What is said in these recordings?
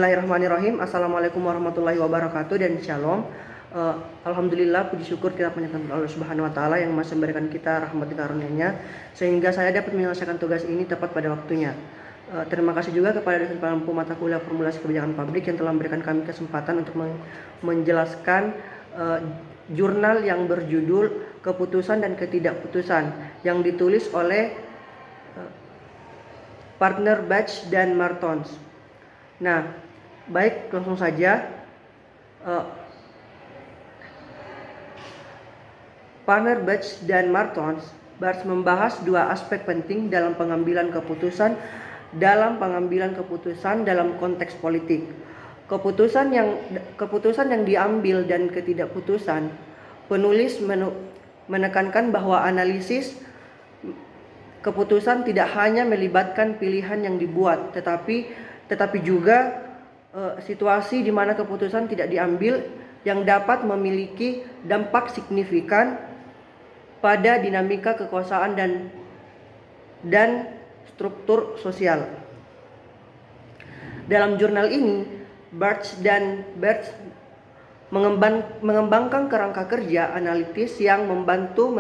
Bismillahirrahmanirrahim. Assalamualaikum warahmatullahi wabarakatuh dan shalom. Alhamdulillah, puji syukur kita panjatkan Allah Subhanahu wa taala yang masih memberikan kita rahmat karunia-Nya sehingga saya dapat menyelesaikan tugas ini tepat pada waktunya. Terima kasih juga kepada dosen pengampu mata kuliah formulasi kebijakan publik yang telah memberikan kami kesempatan untuk menjelaskan jurnal yang berjudul Keputusan dan Ketidakputusan yang ditulis oleh partner Batch dan Martons. Nah, baik, langsung saja. Partner Batch dan Martons membahas dua aspek penting dalam pengambilan keputusan dalam konteks politik. Keputusan yang diambil dan ketidakputusan. Penulis menekankan bahwa analisis keputusan tidak hanya melibatkan pilihan yang dibuat, tetapi juga situasi di mana keputusan tidak diambil yang dapat memiliki dampak signifikan pada dinamika kekuasaan dan struktur sosial. Dalam jurnal ini, Batch mengembangkan kerangka kerja analitis yang membantu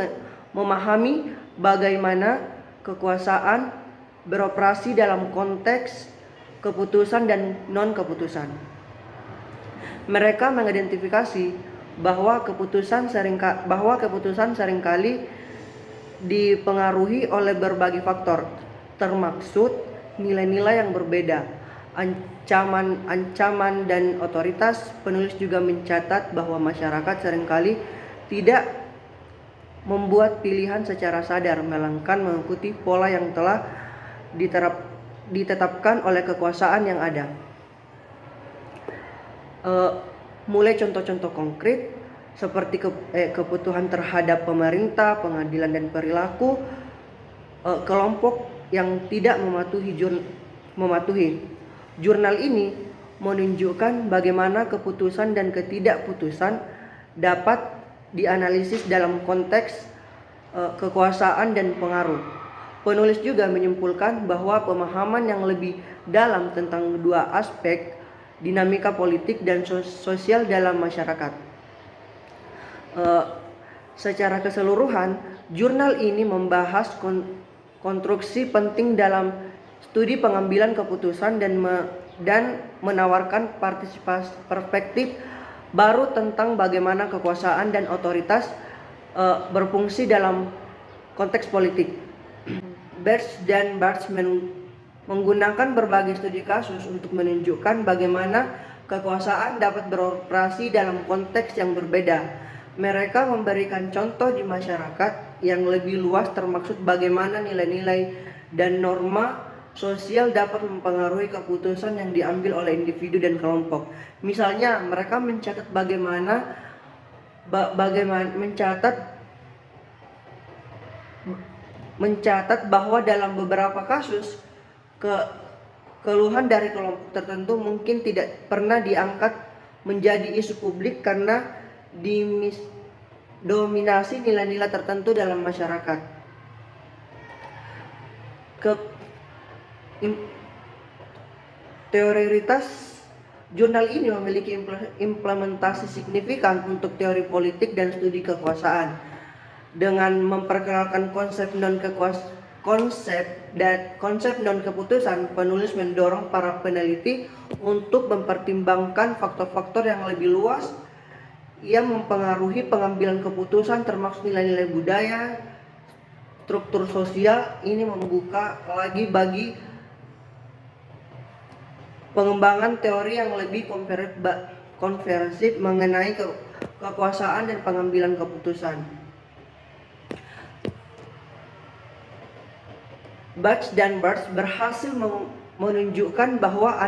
memahami bagaimana kekuasaan beroperasi dalam konteks keputusan dan non-keputusan. Mereka mengidentifikasi bahwa keputusan seringkali dipengaruhi oleh berbagai faktor, termaksud nilai-nilai yang berbeda, ancaman dan otoritas. Penulis juga mencatat bahwa masyarakat seringkali tidak membuat pilihan secara sadar, melainkan mengikuti pola yang telah ditetapkan oleh kekuasaan yang ada. Mulai contoh-contoh konkret seperti kebutuhan terhadap pemerintah, pengadilan dan perilaku kelompok yang tidak mematuhi. Jurnal ini menunjukkan bagaimana keputusan dan ketidakputusan dapat dianalisis dalam konteks kekuasaan dan pengaruh. Penulis juga menyimpulkan bahwa pemahaman yang lebih dalam tentang dua aspek dinamika politik dan sosial dalam masyarakat. Secara keseluruhan, jurnal ini membahas konstruksi penting dalam studi pengambilan keputusan dan menawarkan perspektif baru tentang bagaimana kekuasaan dan otoritas berfungsi dalam konteks politik. Batch menggunakan berbagai studi kasus untuk menunjukkan bagaimana kekuasaan dapat beroperasi dalam konteks yang berbeda. Mereka memberikan contoh di masyarakat yang lebih luas, termaksud bagaimana nilai-nilai dan norma sosial dapat mempengaruhi keputusan yang diambil oleh individu dan kelompok. Misalnya, mereka mencatat mencatat bahwa dalam beberapa kasus keluhan dari kelompok tertentu mungkin tidak pernah diangkat menjadi isu publik karena dominasi nilai-nilai tertentu dalam masyarakat. Teoritas jurnal ini memiliki implementasi signifikan untuk teori politik dan studi kekuasaan. Dengan memperkenalkan konsep non-keputusan, penulis mendorong para peneliti untuk mempertimbangkan faktor-faktor yang lebih luas yang mempengaruhi pengambilan keputusan, termasuk nilai-nilai budaya, struktur sosial. Ini membuka lagi bagi pengembangan teori yang lebih komprehensif mengenai kekuasaan dan pengambilan keputusan. Batch berhasil menunjukkan bahwa